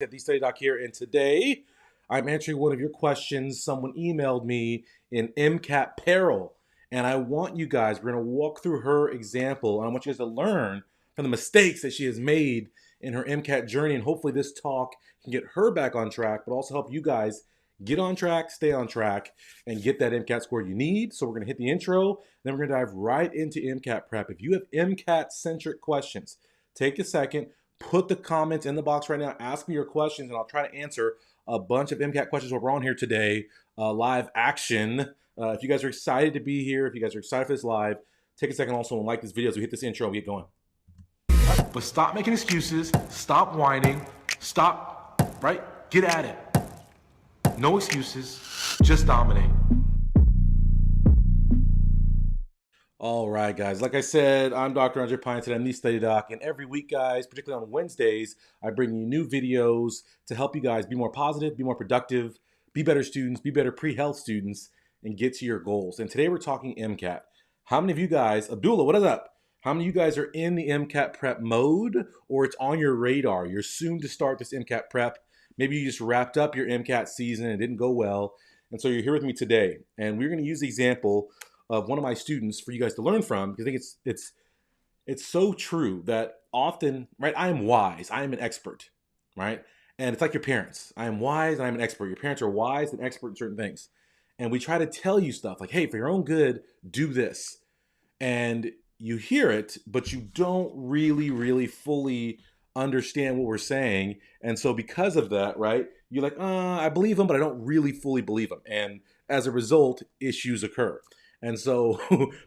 At the Study Doc here, and today I'm answering one of your questions. Someone emailed me in MCAT peril, and I want you guys, we're going to walk through her example, and I want you guys to learn from the mistakes that she has made in her MCAT journey, and hopefully this talk can get her back on track, but also help you guys get on track, stay on track, and get that MCAT score you need. So we're going to hit the intro, then we're going to dive right into MCAT prep. If you have MCAT-centric questions, take a second, put the comments in the box right now. Ask me your questions, and I'll try to answer a bunch of MCAT questions while we're on here today. Live action. If you guys are excited to be here, if you guys are excited for this live, take a second also and like this video as we hit this intro and we get going. But stop making excuses. Stop whining. Stop, right? Get at it. No excuses. Just dominate. All right, guys. Like I said, I'm Dr. Pinesett. I'm the Study Doc, and every week, guys, particularly on Wednesdays, I bring you new videos to help you guys be more positive, be more productive, be better students, be better pre-health students, and get to your goals. And today we're talking MCAT. How many of you guys, Abdullah, what is up? How many of you guys are in the MCAT prep mode, or it's on your radar? You're soon to start this MCAT prep. Maybe you just wrapped up your MCAT season and it didn't go well, and so you're here with me today. And we're going to use the example of one of my students for you guys to learn from, because I think it's so true that often, right, I am wise, I am an expert, right? And it's like your parents. I am wise and I'm an expert. Your parents are wise and expert in certain things. And we try to tell you stuff like, hey, for your own good, do this. And you hear it, but you don't really fully understand what we're saying. And so because of that, right, you're like, I believe them, but I don't really fully believe them. And as a result, issues occur. And so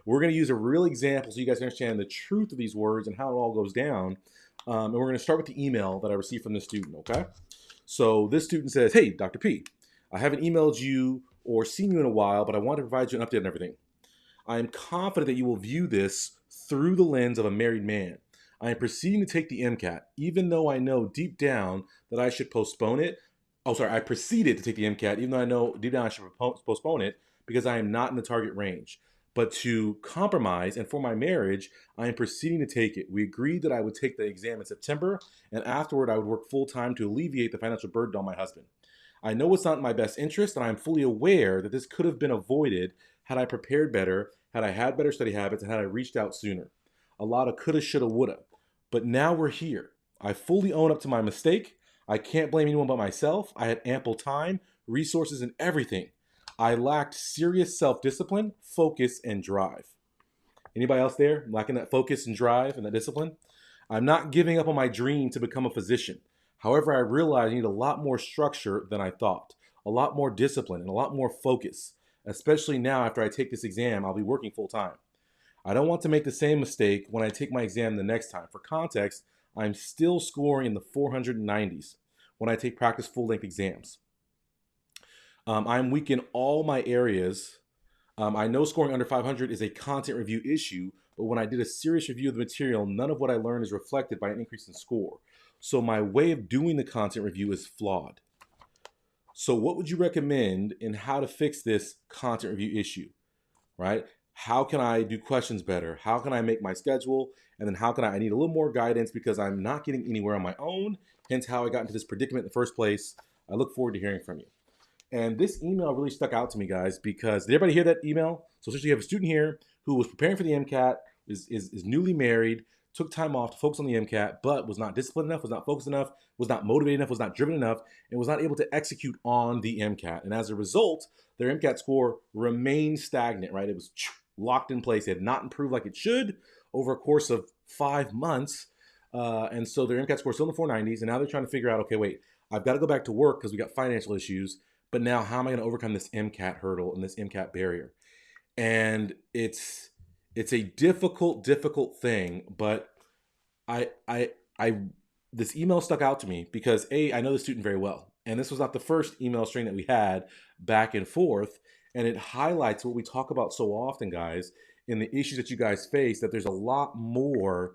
we're going to use a real example so you guys understand the truth of these words and how it all goes down. And we're going to start with the email that I received from this student, okay? So this student says, hey, Dr. P, I haven't emailed you or seen you in a while, but I want to provide you an update on everything. I am confident that you will view this through the lens of a married man. I am proceeding to take the MCAT, even though I know deep down that I should postpone it. Oh, sorry, I proceeded to take the MCAT, even though I know deep down I should postpone it, because I am not in the target range. But to compromise and for my marriage, I am proceeding to take it. We agreed that I would take the exam in September, and afterward I would work full-time to alleviate the financial burden on my husband. I know it's not in my best interest, and I am fully aware that this could have been avoided had I prepared better, had I had better study habits, and had I reached out sooner. A lot of coulda, shoulda, woulda. But now we're here. I fully own up to my mistake. I can't blame anyone but myself. I had ample time, resources, and everything. I lacked serious self-discipline, focus, and drive. Anybody else there lacking that focus and drive and that discipline? I'm not giving up on my dream to become a physician. However, I realize I need a lot more structure than I thought, a lot more discipline, and a lot more focus. Especially now after I take this exam, I'll be working full-time. I don't want to make the same mistake when I take my exam the next time. For context, I'm still scoring in the 490s when I take practice full-length exams. I'm weak in all my areas. I know scoring under 500 is a content review issue, but when I did a serious review of the material, none of what I learned is reflected by an increase in score. So my way of doing the content review is flawed. So what would you recommend in how to fix this content review issue, right? How can I do questions better? How can I make my schedule? And then how can I need a little more guidance because I'm not getting anywhere on my own, hence how I got into this predicament in the first place. I look forward to hearing from you. And this email really stuck out to me, guys, because did everybody hear that email? So essentially you have a student here who was preparing for the MCAT, is newly married, took time off to focus on the MCAT, but was not disciplined enough, was not focused enough, was not motivated enough, was not driven enough, and was not able to execute on the MCAT. And as a result, their MCAT score remained stagnant, right? It was locked in place. It had not improved like it should over a course of 5 months. And so their MCAT score is still in the 490s, and now they're trying to figure out, okay, wait, I've got to go back to work because we got financial issues, but now how am I going to overcome this MCAT hurdle and this MCAT barrier? And it's a difficult thing, but this email stuck out to me because I know the student very well, and this was not the first email string that we had back and forth, and it highlights what we talk about so often, guys, in the issues that you guys face, that there's a lot more.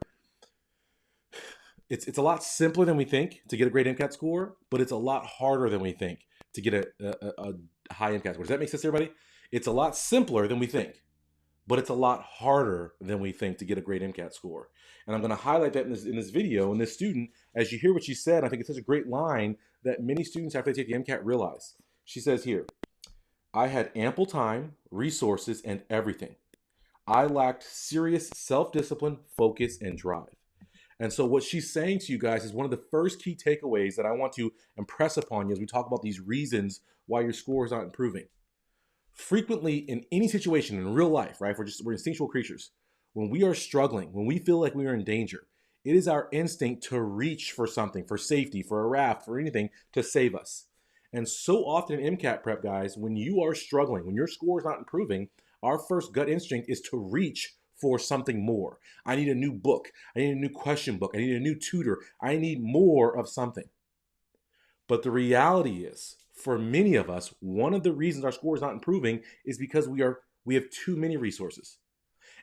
It's a lot simpler than we think to get a great MCAT score, but it's a lot harder than we think to get a high MCAT score. Does that make sense, everybody? It's a lot simpler than we think, but it's a lot harder than we think to get a great MCAT score. And I'm going to highlight that in this video. And this student, as you hear what she said, I think it's such a great line that many students after they take the MCAT realize. She says here, I had ample time, resources, and everything. I lacked serious self-discipline, focus, and drive. And so what she's saying to you guys is one of the first key takeaways that I want to impress upon you as we talk about these reasons why your score is not improving. Frequently in any situation in real life, right? We're instinctual creatures. When we are struggling, when we feel like we are in danger, it is our instinct to reach for something, for safety, for a raft, for anything to save us. And so often in MCAT prep, guys, when you are struggling, when your score is not improving, our first gut instinct is to reach for something more. I need a new book. I need a new question book. I need a new tutor. I need more of something. But the reality is, for many of us, one of the reasons our score is not improving is because we have too many resources.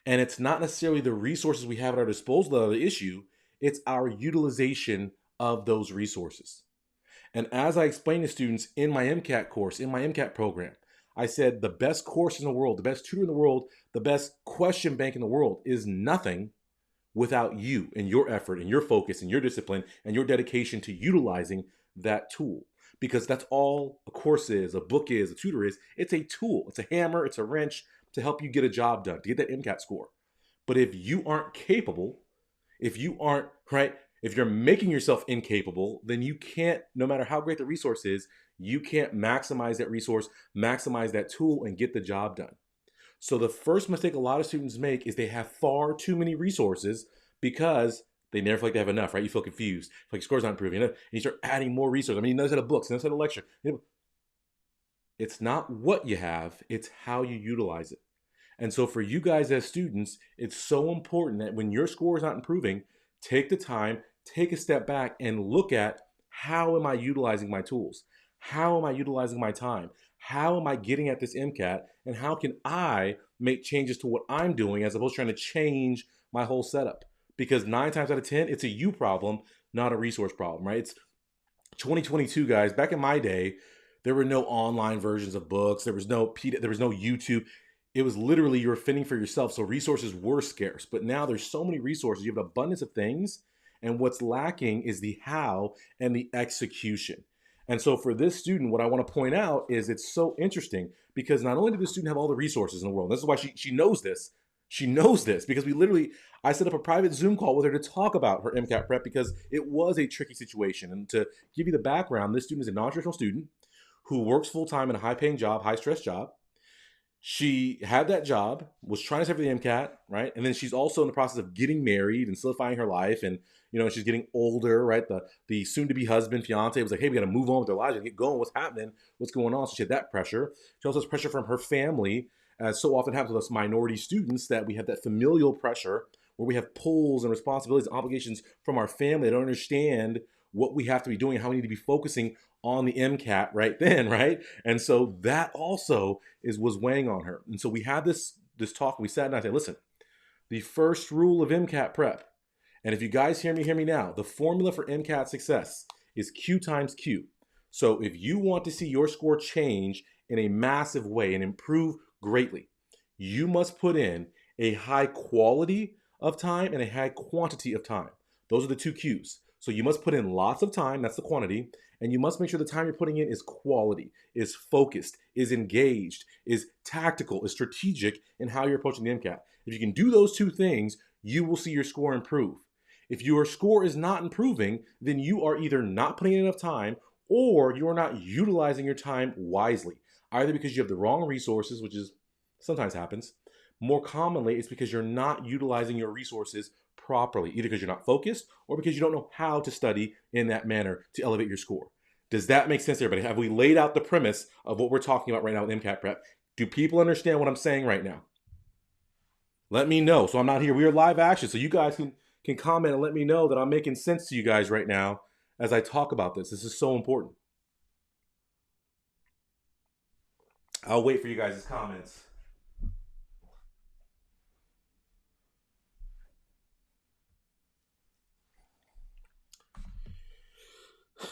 And it's not necessarily the resources we have at our disposal that are the issue, it's our utilization of those resources. And as I explain to students in my MCAT course, in my MCAT program, I said the best course in the world, the best tutor in the world, the best question bank in the world is nothing without you and your effort and your focus and your discipline and your dedication to utilizing that tool. Because that's all a course is, a book is, a tutor is. It's a tool. It's a hammer. It's a wrench to help you get a job done, to get that MCAT score. But if you aren't capable, if you aren't, right, if you're making yourself incapable, then you can't, no matter how great the resource is, you can't maximize that resource, maximize that tool, and get the job done. So the first mistake a lot of students make is they have far too many resources because they never feel like they have enough, right? You feel confused, like your score's not improving, and you start adding more resources. I mean, you know, instead of books, instead of lecture. It's not what you have, it's how you utilize it. And so for you guys as students, it's so important that when your score is not improving, take the time, take a step back and look at how am I utilizing my tools? How am I utilizing my time? How am I getting at this MCAT? And how can I make changes to what I'm doing as opposed to trying to change my whole setup? Because 9 times out of 10, it's a you problem, not a resource problem, right? It's 2022, guys. Back in my day, there were no online versions of books. There was no YouTube. It was literally you were fending for yourself. So resources were scarce. But now there's so many resources. You have an abundance of things. And what's lacking is the how and the execution. And so for this student, what I want to point out is it's so interesting because not only did the student have all the resources in the world, this is why she knows this. She knows this because I set up a private Zoom call with her to talk about her MCAT prep because it was a tricky situation. And to give you the background, this student is a non-traditional student who works full-time in a high-paying job, high-stress job. She had that job, was trying to study for the MCAT, right? And then she's also in the process of getting married and solidifying her life. And, you know, she's getting older, right? The soon-to-be husband, fiance was like, hey, we got to move on with our lives and get going. What's happening? What's going on? So she had that pressure. She also has pressure from her family, as so often happens with us minority students, that we have that familial pressure where we have pulls and responsibilities and obligations from our family that don't understand what we have to be doing, how we need to be focusing on the MCAT right then, right? And so that also was weighing on her. And so we had this talk, we sat down and I said, listen, the first rule of MCAT prep, and if you guys hear me now, the formula for MCAT success is Q times Q. So if you want to see your score change in a massive way and improve greatly, you must put in a high quality of time and a high quantity of time. Those are the 2 Qs. So you must put in lots of time, that's the quantity, and you must make sure the time you're putting in is quality, is focused, is engaged, is tactical, is strategic in how you're approaching the MCAT. If you can do those 2 things, you will see your score improve. If your score is not improving, then you are either not putting in enough time or you are not utilizing your time wisely, either because you have the wrong resources, which is sometimes happens. More commonly, it's because you're not utilizing your resources properly, either because you're not focused or because you don't know how to study in that manner to elevate your score. Does that make sense to everybody? Have we laid out the premise of what we're talking about right now with MCAT prep? Do people understand what I'm saying right now? Let me know. So I'm not here. We are live action. So you guys can comment and let me know that I'm making sense to you guys right now as I talk about this. This is so important. I'll wait for you guys' comments.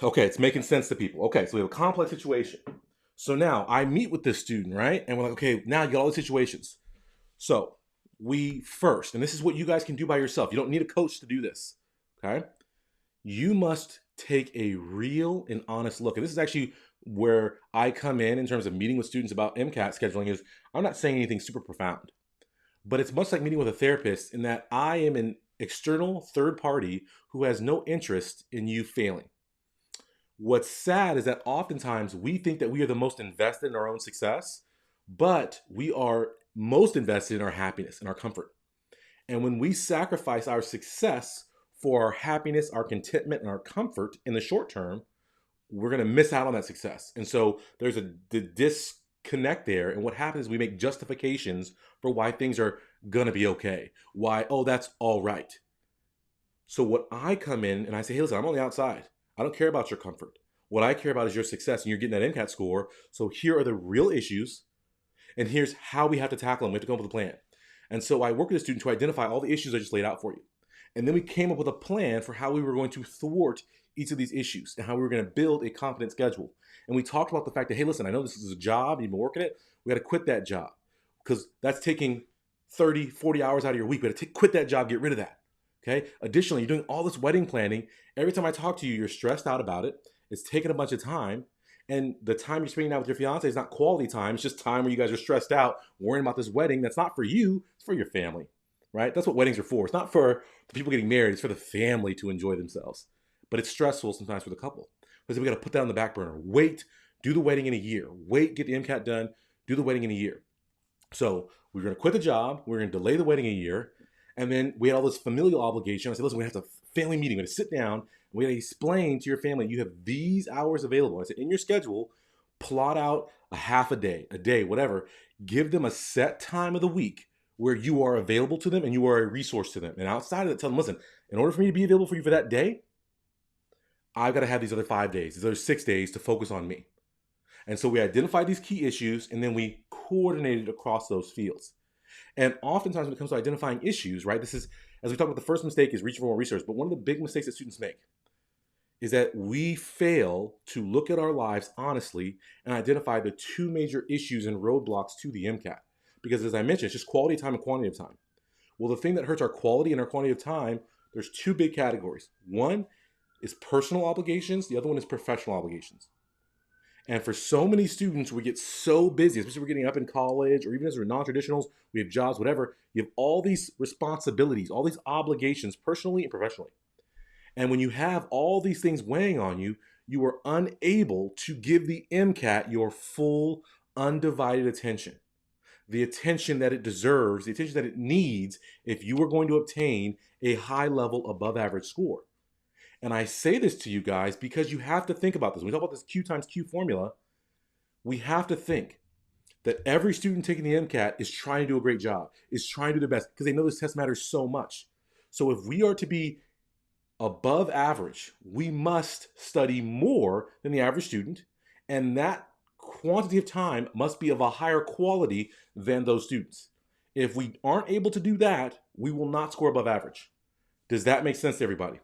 Okay, it's making sense to people. Okay, so we have a complex situation. So now I meet with this student, right? And we're like, okay, now you got all the situations. So we first, and this is what you guys can do by yourself. You don't need a coach to do this, okay? You must take a real and honest look. And this is actually where I come in terms of meeting with students about MCAT scheduling. Is I'm not saying anything super profound, but it's much like meeting with a therapist in that I am an external third party who has no interest in you failing. What's sad is that oftentimes we think that we are the most invested in our own success, but we are most invested in our happiness and our comfort. And when we sacrifice our success for our happiness, our contentment, and our comfort in the short term, we're going to miss out on that success. And so there's a disconnect there. And what happens is we make justifications for why things are going to be okay. Why, oh, that's all right. So what I come in and I say, hey, listen, I'm on the outside. I don't care about your comfort. What I care about is your success, and you're getting that MCAT score. So here are the real issues, and here's how we have to tackle them. We have to come up with a plan. And so I work with a student to identify all the issues I just laid out for you. And then we came up with a plan for how we were going to thwart each of these issues and how we were going to build a competent schedule. And we talked about the fact that, hey, listen, I know this is a job, you've been working it. We got to quit that job because that's taking 30, 40 hours out of your week. We got to quit that job, get rid of that. Okay. Additionally, you're doing all this wedding planning. Every time I talk to you, you're stressed out about it. It's taking a bunch of time. And the time you're spending out with your fiance is not quality time. It's just time where you guys are stressed out, worrying about this wedding. That's not for you. It's for your family, right? That's what weddings are for. It's not for the people getting married. It's for the family to enjoy themselves. But it's stressful sometimes for the couple. Because we got to put that on the back burner. Wait, do the wedding in a year. Wait, get the MCAT done. Do the wedding in a year. So we're going to quit the job. We're going to delay the wedding a year. And then we had all this familial obligation. I said, listen, we have a family meeting. We're going to sit down. And we got to explain to your family, you have these hours available. I said, in your schedule, plot out a half a day, whatever. Give them a set time of the week where you are available to them and you are a resource to them. And outside of that, tell them, listen, in order for me to be available for you for that day, I've got to have these other 5 days, these other 6 days to focus on me. And so we identified these key issues and then we coordinated across those fields. And oftentimes when it comes to identifying issues, right, this is, as we talked about, the first mistake is reaching for more research. But one of the big mistakes that students make is that we fail to look at our lives honestly and identify the two major issues and roadblocks to the MCAT. Because as I mentioned, it's just quality of time and quantity of time. Well, the thing that hurts our quality and our quantity of time, there's two big categories. One is personal obligations. The other one is professional obligations. And for so many students, we get so busy, especially we're getting up in college or even as we're non-traditionals, we have jobs, whatever. You have all these responsibilities, all these obligations, personally and professionally. And when you have all these things weighing on you, you are unable to give the MCAT your full, undivided attention. The attention that it deserves, the attention that it needs if you are going to obtain a high level above average score. And I say this to you guys because you have to think about this. When we talk about this Q times Q formula, we have to think that every student taking the MCAT is trying to do a great job, is trying to do their best because they know this test matters so much. So if we are to be above average, we must study more than the average student, and that quantity of time must be of a higher quality than those students. If we aren't able to do that, we will not score above average. Does that make sense to everybody?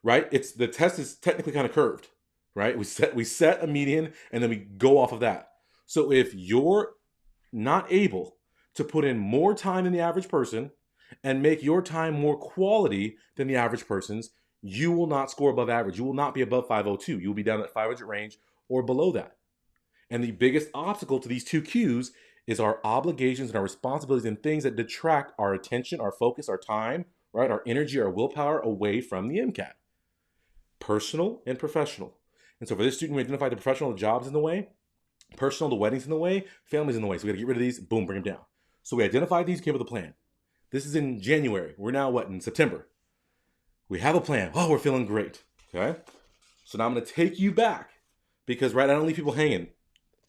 Right? The test is technically kind of curved, right? We set a median and then we go off of that. So if you're not able to put in more time than the average person and make your time more quality than the average person's, you will not score above average. You will not be above 502. You will be down at 500 range or below that. And the biggest obstacle to these two Qs is our obligations and our responsibilities and things that detract our attention, our focus, our time, right? Our energy, our willpower away from the MCAT. Personal and professional. And so for this student, we identified the professional, the job's in the way, personal, the wedding's in the way, family's in the way. So we got to get rid of these, boom, bring them down. So we identified these, came up with a plan. This is in January. We're now in September. We have a plan. Oh, we're feeling great. Okay. So now I'm going to take you back because, right, I don't leave people hanging.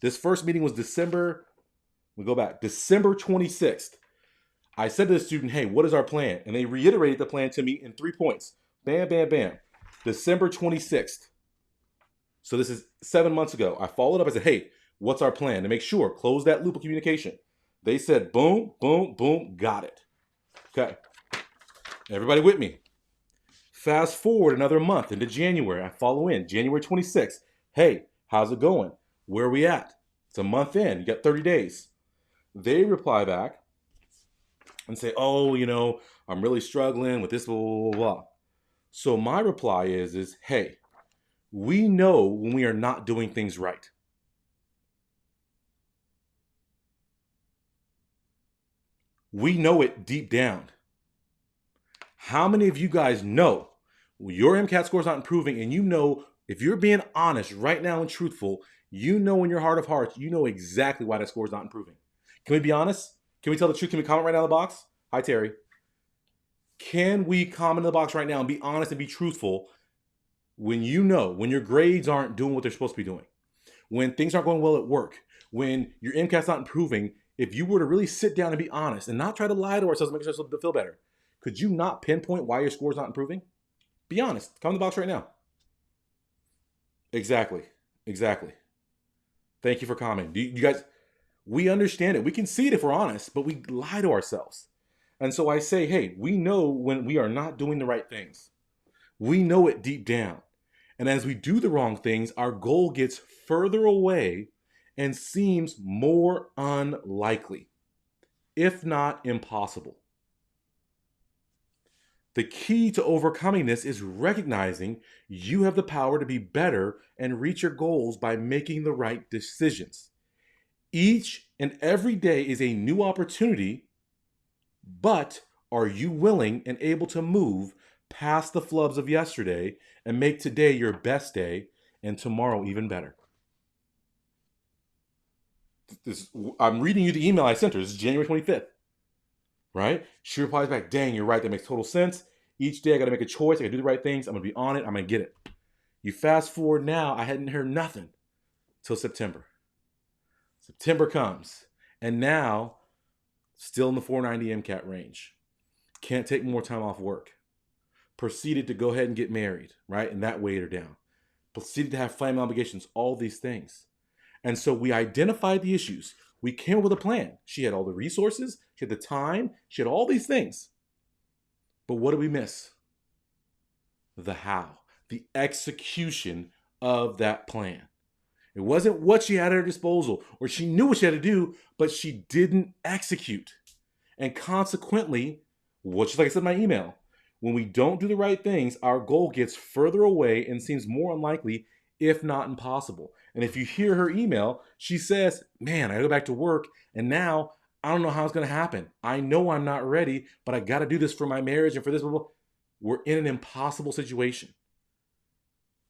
This first meeting was December 26th. I said to the student, hey, what is our plan? And they reiterated the plan to me in 3 points. Bam, bam, bam. December 26th. So this is 7 months ago. I followed up. I said, hey, what's our plan? To make sure, close that loop of communication. They said, boom, boom, boom, got it. Okay. Everybody with me? Fast forward another month into January. I follow in. January 26th. Hey, how's it going? Where are we at? It's a month in. You got 30 days. They reply back and say, oh, I'm really struggling with this, blah, blah, blah, blah. So my reply is, hey, we know when we are not doing things right. We know it deep down. How many of you guys know your MCAT score is not improving, and you know, if you're being honest right now and truthful, you know in your heart of hearts, you know exactly why that score is not improving. Can we be honest? Can we tell the truth? Can we comment right now in the box? Hi, Terry. Can we comment in the box right now and be honest and be truthful when you know, when your grades aren't doing what they're supposed to be doing, when things aren't going well at work, when your MCAT's not improving? If you were to really sit down and be honest and not try to lie to ourselves and make ourselves feel better, could you not pinpoint why your score is not improving? Be honest. Comment in the box right now. Exactly. Exactly. Thank you for commenting. You guys, we understand it. We can see it if we're honest, but we lie to ourselves. And so I say, hey, we know when we are not doing the right things. We know it deep down. And as we do the wrong things, our goal gets further away and seems more unlikely, if not impossible. The key to overcoming this is recognizing you have the power to be better and reach your goals by making the right decisions. Each and every day is a new opportunity, but are you willing and able to move past the flubs of yesterday and make today your best day and tomorrow even better? I'm reading you the email I sent her. This is January 25th, right? She replies back, dang, you're right. That makes total sense. Each day I got to make a choice. I got to do the right things. I'm going to be on it. I'm going to get it. You fast forward now, I hadn't heard nothing till September. September comes, and now still in the 490 MCAT range. Can't take more time off work. Proceeded to go ahead and get married, right? And that weighed her down. Proceeded to have family obligations, all these things. And so we identified the issues. We came up with a plan. She had all the resources. She had the time. She had all these things. But what did we miss? The how, the execution of that plan. It wasn't what she had at her disposal, or she knew what she had to do, but she didn't execute. And consequently, just like I said in my email, when we don't do the right things, our goal gets further away and seems more unlikely, if not impossible. And if you hear her email, she says, man, I gotta go back to work, and now I don't know how it's gonna happen. I know I'm not ready, but I gotta do this for my marriage and for this. Blah, blah. We're in an impossible situation.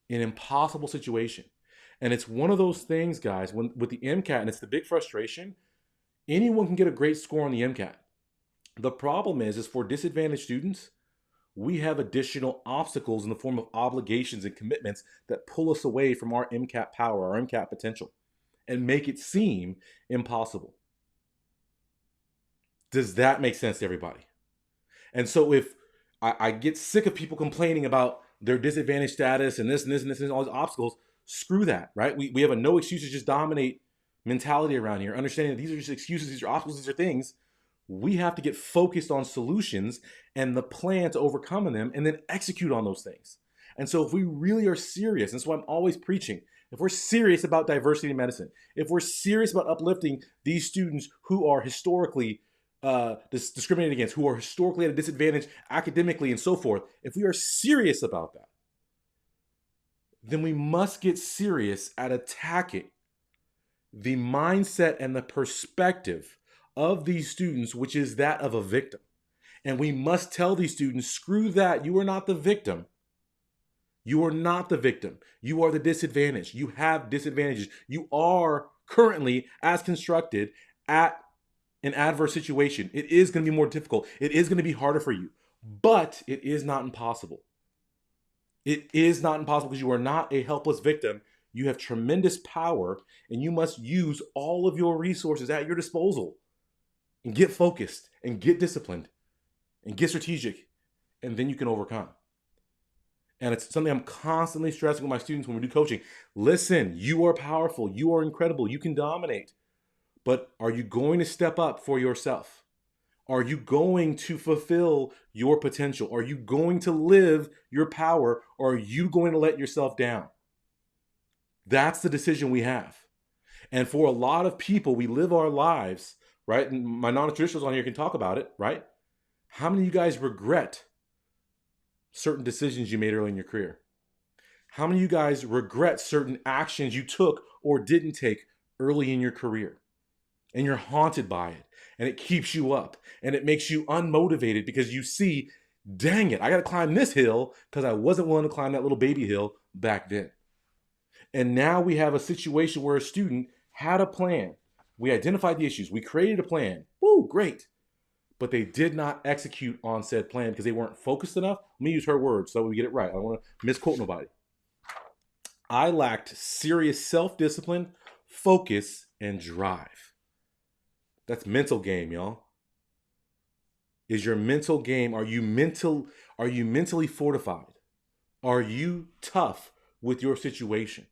An impossible situation. And it's one of those things, guys, with the MCAT, and it's the big frustration, anyone can get a great score on the MCAT. The problem is for disadvantaged students, we have additional obstacles in the form of obligations and commitments that pull us away from our MCAT power, our MCAT potential, and make it seem impossible. Does that make sense to everybody? And so if I get sick of people complaining about their disadvantaged status and this and this and this and all these obstacles, screw that, right? We have a no excuses, just dominate mentality around here, understanding that these are just excuses, these are obstacles, these are things. We have to get focused on solutions and the plan to overcome them and then execute on those things. And so if we really are serious, and that's why I'm always preaching, if we're serious about diversity in medicine, if we're serious about uplifting these students who are historically discriminated against, who are historically at a disadvantage academically and so forth, if we are serious about that, then we must get serious at attacking the mindset and the perspective of these students, which is that of a victim. And we must tell these students, screw that, you are not the victim. You are not the victim. You are the disadvantaged. You have disadvantages. You are currently, as constructed, at an adverse situation. It is going to be more difficult. It is going to be harder for you, but it is not impossible. It is not impossible because you are not a helpless victim. You have tremendous power, and you must use all of your resources at your disposal and get focused and get disciplined and get strategic, and then you can overcome. And it's something I'm constantly stressing with my students when we do coaching. Listen, you are powerful. You are incredible. You can dominate. But are you going to step up for yourself? Are you going to fulfill your potential? Are you going to live your power? Or are you going to let yourself down? That's the decision we have. And for a lot of people, we live our lives right? And my non-traditionals on here can talk about it, right? How many of you guys regret certain decisions you made early in your career? How many of you guys regret certain actions you took or didn't take early in your career? And you're haunted by it, and it keeps you up, and it makes you unmotivated because you see, dang it, I got to climb this hill because I wasn't willing to climb that little baby hill back then. And now we have a situation where a student had a plan. We identified the issues. We created a plan. Woo, great. But they did not execute on said plan because they weren't focused enough. Let me use her words so we get it right. I don't want to misquote nobody. I lacked serious self-discipline, focus, and drive. That's mental game, y'all. Is your mental game, are you mentally fortified? Are you tough with your situation?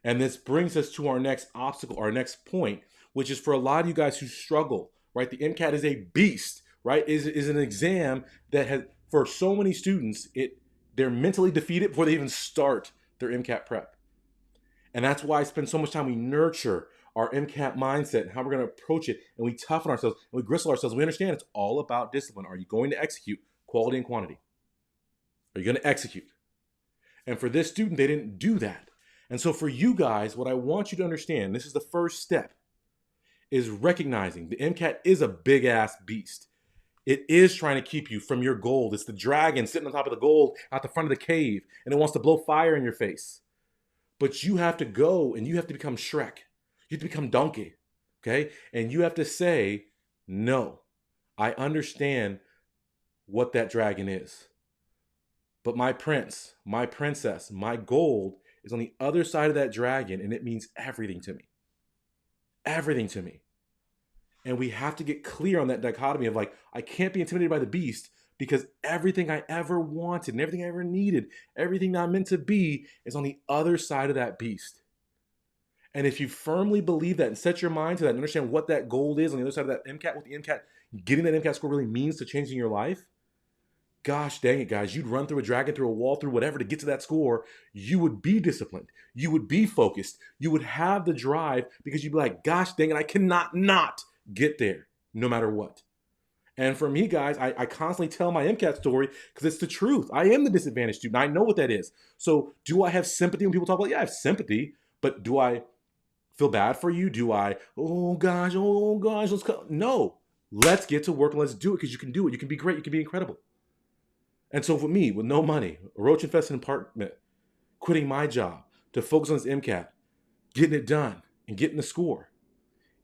And this brings us to our next obstacle, our next point, which is for a lot of you guys who struggle, right? The MCAT is a beast, right? Is an exam that has, for so many students, they're mentally defeated before they even start their MCAT prep. And that's why I spend so much time, we nurture our MCAT mindset and how we're going to approach it, and we toughen ourselves, and we gristle ourselves. We understand it's all about discipline. Are you going to execute quality and quantity? Are you going to execute? And for this student, they didn't do that. And so for you guys, what I want you to understand, this is the first step, is recognizing the MCAT is a big ass beast. It is trying to keep you from your goal. It's the dragon sitting on top of the gold out the front of the cave, and it wants to blow fire in your face. But you have to go and you have to become Shrek. You have to become Donkey, okay? And you have to say, no, I understand what that dragon is. But my prince, my princess, my gold is on the other side of that dragon, and it means everything to me. Everything to me. And we have to get clear on that dichotomy of like, I can't be intimidated by the beast because everything I ever wanted and everything I ever needed, everything I'm meant to be is on the other side of that beast. And if you firmly believe that and set your mind to that and understand what that gold is on the other side of that MCAT, what the MCAT, getting that MCAT score really means to changing your life, gosh dang it, guys, you'd run through a dragon, through a wall, through whatever to get to that score. You would be disciplined. You would be focused. You would have the drive because you'd be like, gosh dang it, I cannot not get there no matter what. And for me, guys, I constantly tell my MCAT story because it's the truth. I am the disadvantaged student. I know what that is. So do I have sympathy when people talk about, yeah, I have sympathy, but do I feel bad for you? Do I, oh gosh, let's go. No, let's get to work and let's do it because you can do it. You can be great. You can be incredible. And so for me, with no money, a roach-infested apartment, quitting my job to focus on this MCAT, getting it done and getting the score,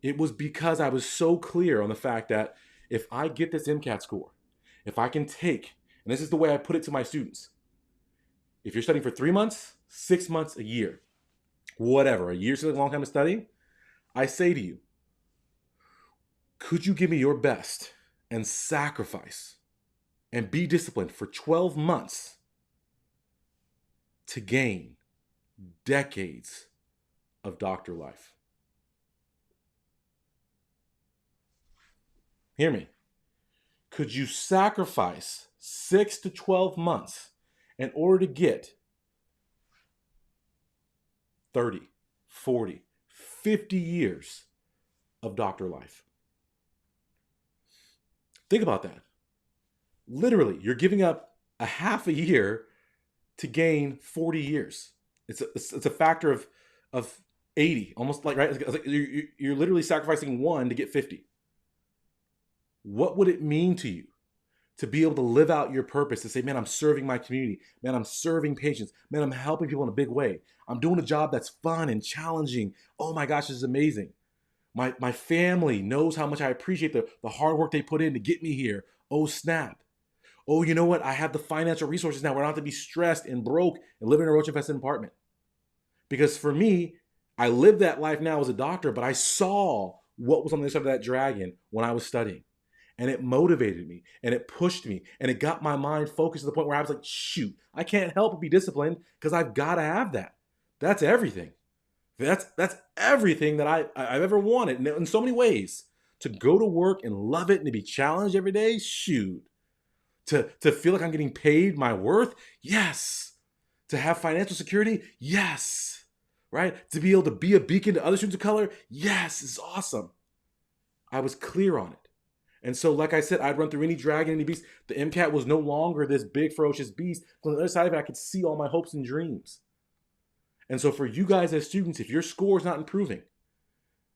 it was because I was so clear on the fact that if I get this MCAT score, if I can take, and this is the way I put it to my students, if you're studying for 3 months, 6 months, a year, whatever, a year's a long time to study, I say to you, could you give me your best and sacrifice and be disciplined for 12 months to gain decades of doctor life? Hear me. Could you sacrifice 6 to 12 months in order to get 30, 40, 50 years of doctor life? Think about that. Literally, you're giving up a half a year to gain 40 years. It's a factor of 80, almost like, right? It's like you're literally sacrificing 1 to get 50. What would it mean to you to be able to live out your purpose, to say, man, I'm serving my community. Man, I'm serving patients. Man, I'm helping people in a big way. I'm doing a job that's fun and challenging. Oh my gosh, this is amazing. My family knows how much I appreciate the hard work they put in to get me here. Oh, snap. Oh, you know what? I have the financial resources now where I don't have to be stressed and broke and live in a roach-infested apartment. Because for me, I live that life now as a doctor, but I saw what was on the other side of that dragon when I was studying. And it motivated me and it pushed me and it got my mind focused to the point where I was like, shoot, I can't help but be disciplined because I've got to have that. That's everything. That's everything that I've ever wanted in so many ways. To go to work and love it and to be challenged every day, shoot. To feel like I'm getting paid my worth, yes. To have financial security, yes. Right? To be able to be a beacon to other students of color, yes, it's awesome. I was clear on it. And so, like I said, I'd run through any dragon, any beast. The MCAT was no longer this big, ferocious beast. On the other side of it, I could see all my hopes and dreams. And so for you guys as students, if your score is not improving,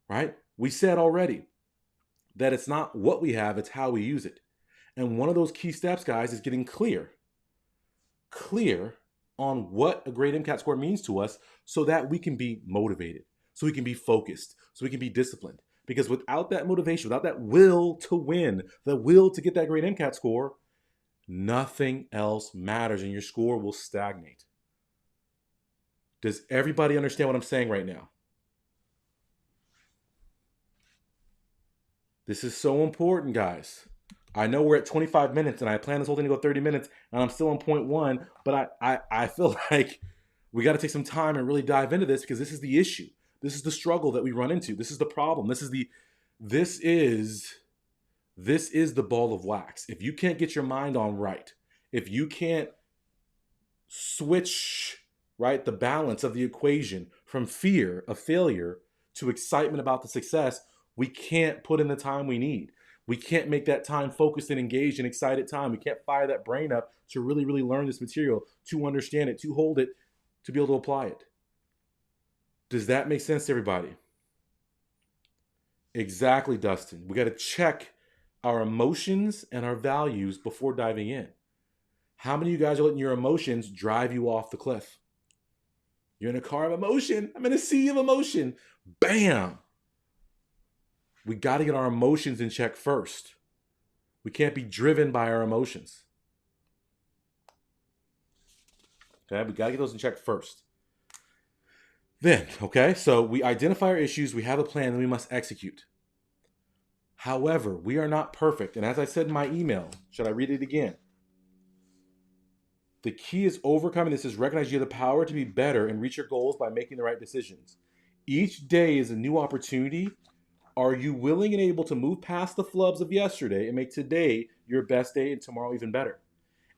right? We said already that it's not what we have, it's how we use it. And one of those key steps, guys, is getting clear on what a great MCAT score means to us so that we can be motivated, so we can be focused, so we can be disciplined. Because without that motivation, without that will to win, the will to get that great MCAT score, nothing else matters and your score will stagnate. Does everybody understand what I'm saying right now? This is so important, guys. I know we're at 25 minutes and I plan this whole thing to go 30 minutes and I'm still on point one, but I feel like we got to take some time and really dive into this because this is the issue. This is the struggle that we run into. This is the problem. This is the ball of wax. If you can't get your mind on right, if you can't switch, right, the balance of the equation from fear of failure to excitement about the success, we can't put in the time we need. We can't make that time focused and engaged and excited time. We can't fire that brain up to really, really learn this material, to understand it, to hold it, to be able to apply it. Does that make sense to everybody? Exactly, Dustin. We got to check our emotions and our values before diving in. How many of you guys are letting your emotions drive you off the cliff? You're in a car of emotion. I'm in a sea of emotion. Bam! We got to get our emotions in check first. We can't be driven by our emotions. Okay, we got to get those in check first. Then, okay, so we identify our issues, we have a plan, and we must execute. However, we are not perfect. And as I said in my email, should I read it again? The key is overcoming this is recognize you have the power to be better and reach your goals by making the right decisions. Each day is a new opportunity. Are you willing and able to move past the flubs of yesterday and make today your best day and tomorrow even better?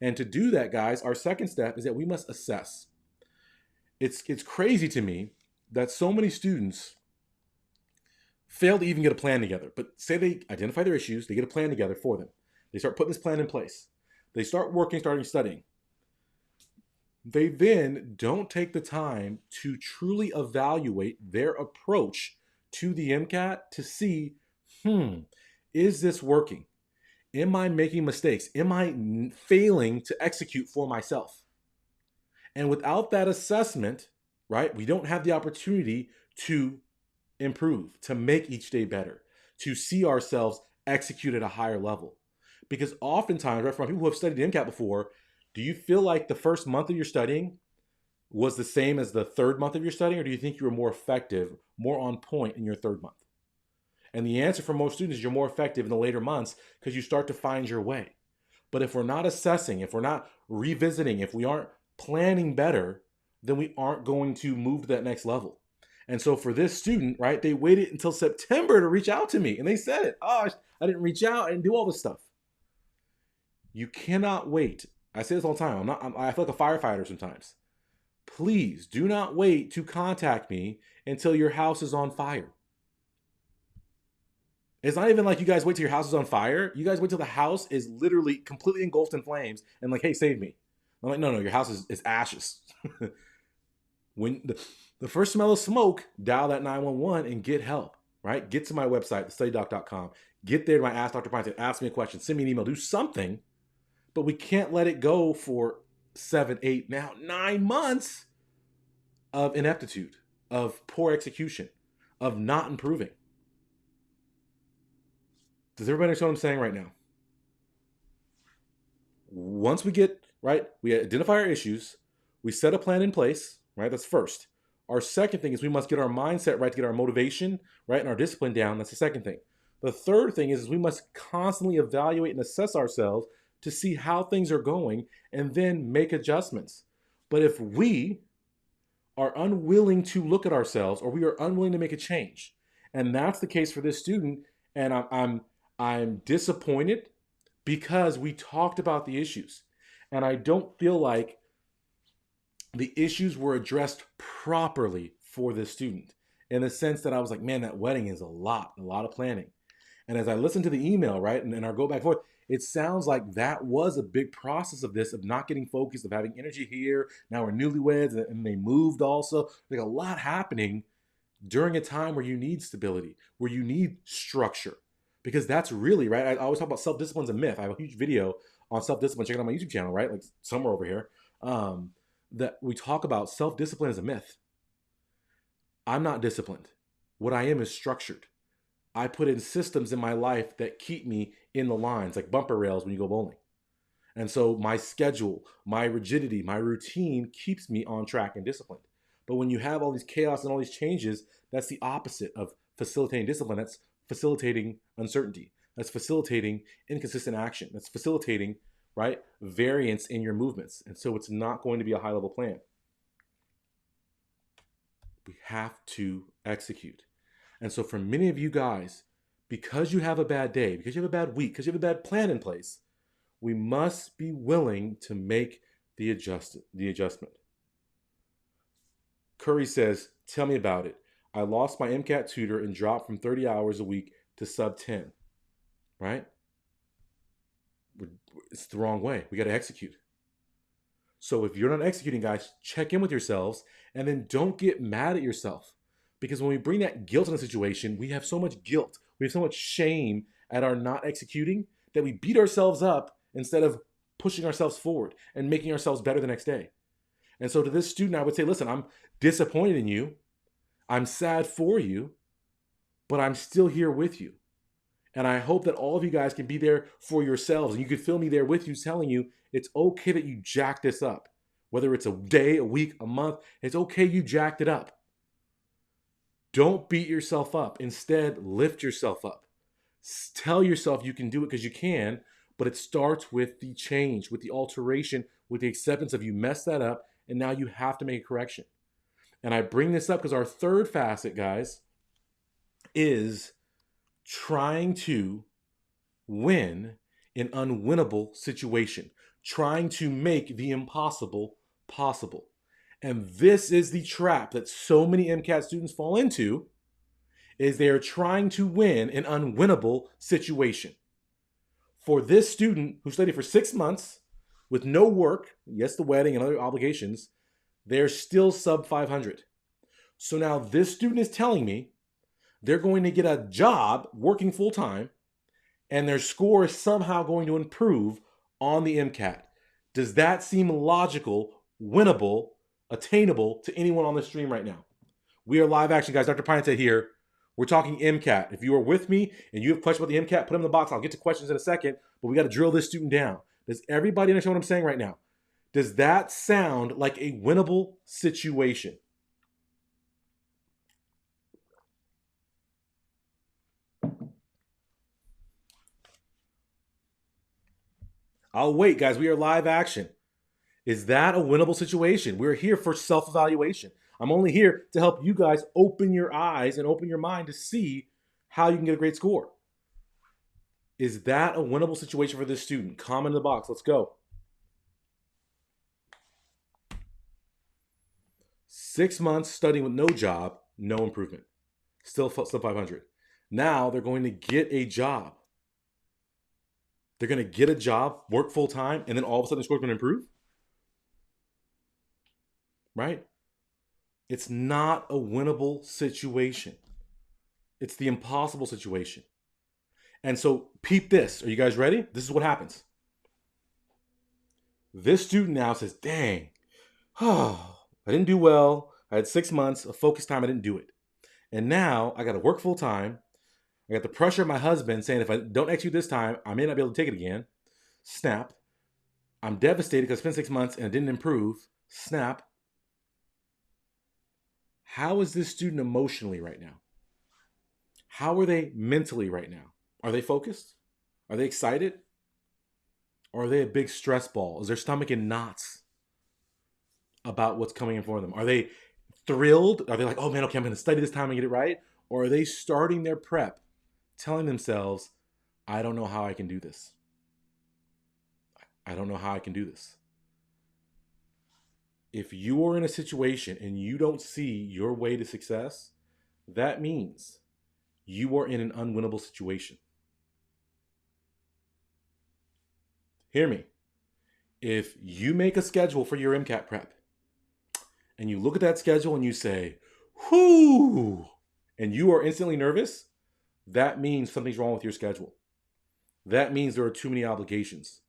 And to do that, guys, our second step is that we must assess. It's crazy to me that so many students fail to even get a plan together. But say they identify their issues, they get a plan together for them. They start putting this plan in place. They start working, starting studying. They then don't take the time to truly evaluate their approach to the MCAT to see, is this working? Am I making mistakes? Am I failing to execute for myself? And without that assessment, right, we don't have the opportunity to improve, to make each day better, to see ourselves execute at a higher level. Because oftentimes, right, from people who have studied MCAT before, do you feel like the first month of your studying was the same as the third month of your studying, or do you think you were more effective, more on point in your third month? And the answer for most students is you're more effective in the later months because you start to find your way. But if we're not assessing, if we're not revisiting, if we aren't planning better, then we aren't going to move to that next level. And so for this student, right, they waited until September to reach out to me. And they said it. Oh, I didn't reach out and do all this stuff. You cannot wait. I say this all the time. I feel like a firefighter sometimes. Please do not wait to contact me until your house is on fire. It's not even like you guys wait till your house is on fire. You guys wait till the house is literally completely engulfed in flames and like, hey, save me. I'm like, no, your house is ashes. When the first smell of smoke, dial that 911 and get help, right? Get to my website, thestudydoc.com. Get there to my Ask Dr. Pinesett, ask me a question, send me an email, do something. But we can't let it go for 7, 8, now 9 months of ineptitude, of poor execution, of not improving. Does everybody understand what I'm saying right now? Once we get, right, we identify our issues, we set a plan in place, right? That's first. Our second thing is we must get our mindset right to get our motivation, right, and our discipline down. That's the second thing. The third thing is we must constantly evaluate and assess ourselves to see how things are going and then make adjustments. But if we are unwilling to look at ourselves or we are unwilling to make a change, and that's the case for this student, and I'm disappointed because we talked about the issues and I don't feel like the issues were addressed properly for this student in the sense that I was like, man, that wedding is a lot of planning. And as I listen to the email, right, and I go back and forth, it sounds like that was a big process of this, of not getting focused, of having energy here. Now we're newlyweds, and they moved also. Like a lot happening during a time where you need stability, where you need structure. Because that's really, right? I always talk about self-discipline's a myth. I have a huge video on self-discipline. Check it out on my YouTube channel, right? Like somewhere over here. That we talk about self-discipline as a myth. I'm not disciplined. What I am is structured. I put in systems in my life that keep me in the lines, like bumper rails when you go bowling. And so my schedule, my rigidity, my routine keeps me on track and disciplined. But when you have all these chaos and all these changes, that's the opposite of facilitating discipline. That's facilitating uncertainty. That's facilitating inconsistent action. That's facilitating, right, variance in your movements. And so it's not going to be a high level plan. We have to execute. And so for many of you guys, because you have a bad day, because you have a bad week, because you have a bad plan in place, we must be willing to make the adjustment. Curry says, tell me about it. I lost my MCAT tutor and dropped from 30 hours a week to sub 10. Right? It's the wrong way. We got to execute. So if you're not executing, guys, check in with yourselves and then don't get mad at yourself. Because when we bring that guilt in a situation, we have so much guilt. We have so much shame at our not executing that we beat ourselves up instead of pushing ourselves forward and making ourselves better the next day. And so to this student, I would say, listen, I'm disappointed in you. I'm sad for you, but I'm still here with you. And I hope that all of you guys can be there for yourselves. And you can feel me there with you, telling you it's okay that you jack this up. Whether it's a day, a week, a month, it's okay you jacked it up. Don't beat yourself up. Instead, lift yourself up. Tell yourself you can do it because you can, but it starts with the change, with the alteration, with the acceptance of you messed that up, and now you have to make a correction. And I bring this up because our third facet, guys, is trying to win an unwinnable situation, trying to make the impossible possible. And this is the trap that so many MCAT students fall into, is they are trying to win an unwinnable situation. For this student who studied for 6 months with no work, yes, the wedding and other obligations, they're still sub 500. So now this student is telling me they're going to get a job working full time and their score is somehow going to improve on the MCAT. Does that seem logical, winnable, attainable to anyone on the stream right now? We are live action, guys. Dr. Pinesett here. We're talking MCAT. If you are with me and you have questions about the MCAT, put them in the box. I'll get to questions in a second, but we got to drill this student down. Does everybody understand what I'm saying right now? Does that sound like a winnable situation? I'll wait, guys. We are live action. Is that a winnable situation? We're here for self-evaluation. I'm only here to help you guys open your eyes and open your mind to see how you can get a great score. Is that a winnable situation for this student? Comment in the box. Let's go. 6 months studying with no job, no improvement. Still sub 500. Now they're going to get a job. They're going to get a job, work full time, and then all of a sudden the score's going to improve? Right? It's not a winnable situation. It's the impossible situation. And so peep this. Are you guys ready? This is what happens. This student now says, dang, oh, I didn't do well. I had 6 months of focus time. I didn't do it. And now I got to work full time. I got the pressure of my husband saying if I don't execute this time, I may not be able to take it again. Snap. I'm devastated because I spent 6 months and it didn't improve. Snap. How is this student emotionally right now? How are they mentally right now? Are they focused? Are they excited? Or are they a big stress ball? Is their stomach in knots about what's coming in for them? Are they thrilled? Are they like, oh man, okay, I'm going to study this time and get it right? Or are they starting their prep, telling themselves, I don't know how I can do this. I don't know how I can do this. If you are in a situation and you don't see your way to success, that means you are in an unwinnable situation. Hear me. If you make a schedule for your MCAT prep and you look at that schedule and you say, whoo, and you are instantly nervous, that means something's wrong with your schedule. That means there are too many obligations.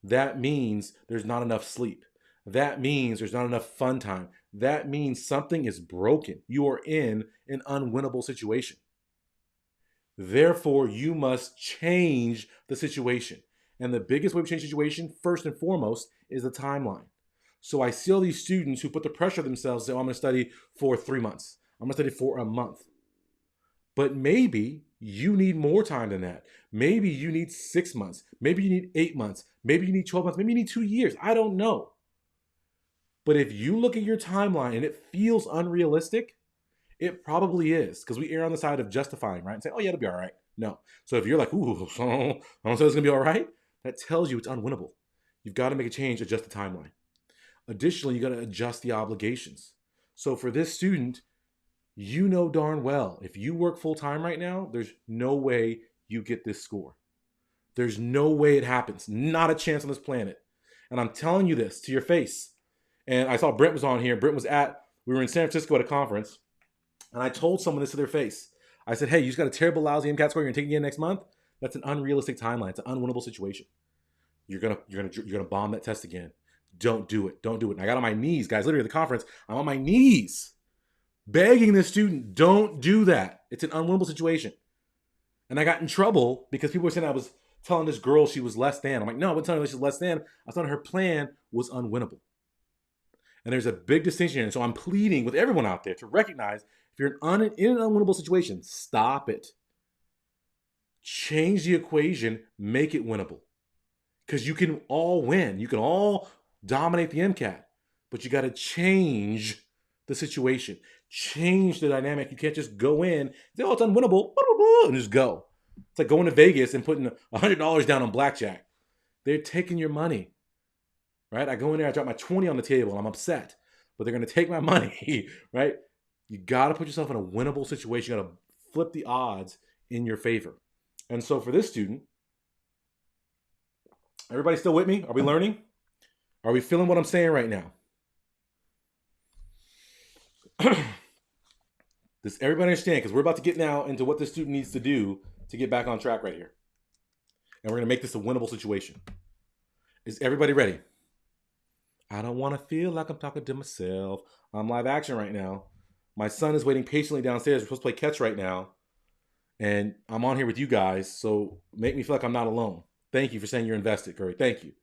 That means there's not enough sleep. That means there's not enough fun time. That means something is broken. You are in an unwinnable situation. Therefore, you must change the situation. And the biggest way to change the situation, first and foremost, is the timeline. So I see all these students who put the pressure on themselves, say, oh, I'm going to study for 3 months. I'm going to study for a month. But maybe you need more time than that. Maybe you need 6 months. Maybe you need 8 months. Maybe you need 12 months. Maybe you need 2 years. I don't know. But if you look at your timeline and it feels unrealistic, it probably is, because we err on the side of justifying, right? And say, oh, yeah, it'll be all right. No. So if you're like, ooh, so I don't say it's going to be all right, that tells you it's unwinnable. You've got to make a change, adjust the timeline. Additionally, you got to adjust the obligations. So for this student, you know darn well, if you work full time right now, there's no way you get this score. There's no way it happens. Not a chance on this planet. And I'm telling you this to your face. And I saw Brent was on here. We were in San Francisco at a conference. And I told someone this to their face. I said, hey, you just got a terrible, lousy MCAT score. You're taking it next month. That's an unrealistic timeline. It's an unwinnable situation. You're gonna bomb that test again. Don't do it. Don't do it. And I got on my knees, guys. Literally at the conference, I'm on my knees, begging this student, don't do that. It's an unwinnable situation. And I got in trouble because people were saying I was telling this girl she was less than. I'm like, no, I wasn't telling her she was less than. I was telling her plan was unwinnable. And there's a big distinction here. And so I'm pleading with everyone out there to recognize if you're in an unwinnable situation, stop it. Change the equation, make it winnable. Because you can all win. You can all dominate the MCAT. But you got to change the situation. Change the dynamic. You can't just go in, say, oh, it's unwinnable, and just go. It's like going to Vegas and putting $100 down on blackjack. They're taking your money. Right? I go in there, I drop my 20 on the table, and I'm upset. But they're going to take my money, right? You got to put yourself in a winnable situation. You got to flip the odds in your favor. And so for this student, everybody still with me? Are we learning? Are we feeling what I'm saying right now? Does everybody understand? Because we're about to get now into what the student needs to do to get back on track right here. And we're going to make this a winnable situation. Is everybody ready? I don't want to feel like I'm talking to myself. I'm live action right now. My son is waiting patiently downstairs. We're supposed to play catch right now. And I'm on here with you guys. So make me feel like I'm not alone. Thank you for saying you're invested, Curry. Thank you.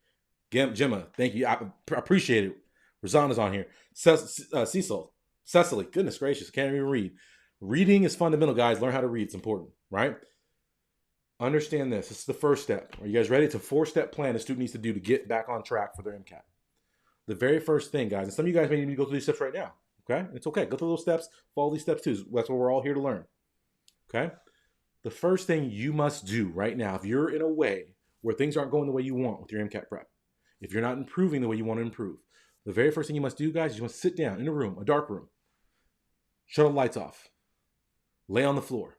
Gemma, thank you. I appreciate it. Rosanna's on here. Cecil, Cecily, goodness gracious, can't even read. Reading is fundamental, guys. Learn how to read. It's important, right? Understand this. This is the first step. Are you guys ready? It's a 4-step plan a student needs to do to get back on track for their MCAT. The very first thing, guys, and some of you guys may need to go through these steps right now, okay? It's okay. Go through those steps. Follow these steps too. That's what we're all here to learn, okay? The first thing you must do right now, if you're in a way where things aren't going the way you want with your MCAT prep, if you're not improving the way you want to improve, the very first thing you must do, guys, is you must sit down in a room, a dark room, shut all the lights off, lay on the floor,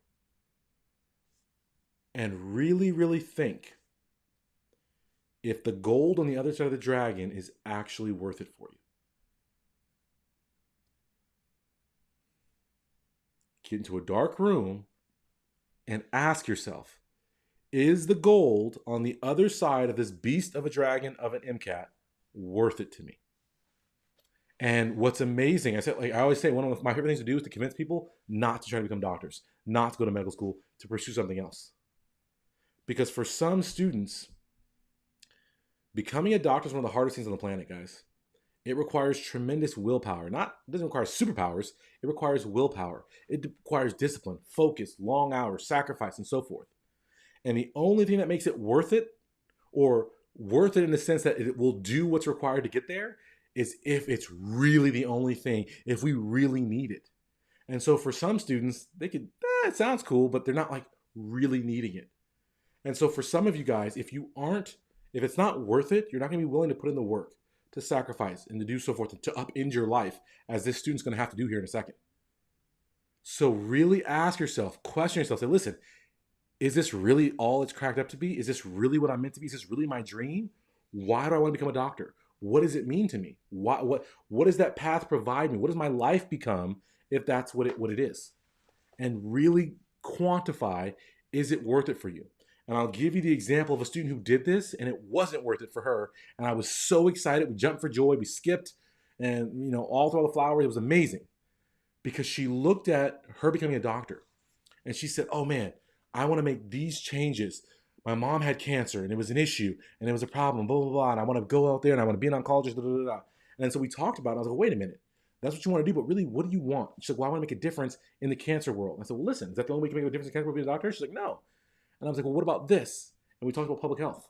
and really, really think if the gold on the other side of the dragon is actually worth it for you. Get into a dark room and ask yourself, is the gold on the other side of this beast of a dragon of an MCAT worth it to me? And what's amazing, I always say, one of my favorite things to do is to convince people not to try to become doctors, not to go to medical school, to pursue something else. Because for some students, becoming a doctor is one of the hardest things on the planet, guys. It requires tremendous willpower. It doesn't require superpowers. It requires willpower. It requires discipline, focus, long hours, sacrifice, and so forth. And the only thing that makes it worth it, or worth it in the sense that it will do what's required to get there, is if it's really the only thing, if we really need it. And so for some students, they could, it sounds cool, but they're not like really needing it. And so for some of you guys, if it's not worth it, you're not going to be willing to put in the work, to sacrifice, and to do so forth, to upend your life, as this student's going to have to do here in a second. So really ask yourself, question yourself, say, listen, is this really all it's cracked up to be? Is this really what I'm meant to be? Is this really my dream? Why do I want to become a doctor? What does it mean to me? What does that path provide me? What does my life become if that's what it is? And really quantify, is it worth it for you? And I'll give you the example of a student who did this and it wasn't worth it for her. And I was so excited. We jumped for joy. We skipped and, all through all the flowers. It was amazing because she looked at her becoming a doctor and she said, oh man, I want to make these changes. My mom had cancer and it was an issue and it was a problem, blah, blah, blah. And I want to go out there and I want to be an oncologist, blah, blah, blah, blah. And so we talked about it. I was like, wait a minute. That's what you want to do, but really, what do you want? She's like, well, I want to make a difference in the cancer world. I said, well, listen, is that the only way you can make a difference in cancer world, be a doctor? She's like, no. And I was like, well, what about this? And we talked about public health.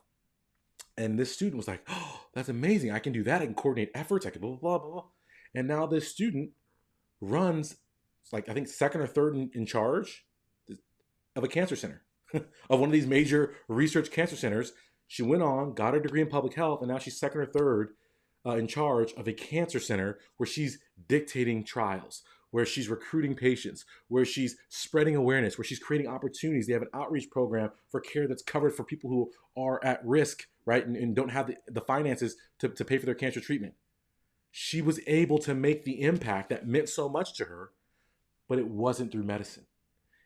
And this student was like, oh, that's amazing. I can do that. I can coordinate efforts. I can blah, blah, blah, blah. And now this student runs, like, I think second or third in charge of a cancer center, of one of these major research cancer centers. She went on, got her degree in public health, and now she's second or third in charge of a cancer center where she's dictating trials, where she's recruiting patients, where she's spreading awareness, where she's creating opportunities. They have an outreach program for care that's covered for people who are at risk, right, and don't have the finances to pay for their cancer treatment. She was able to make the impact that meant so much to her, but it wasn't through medicine.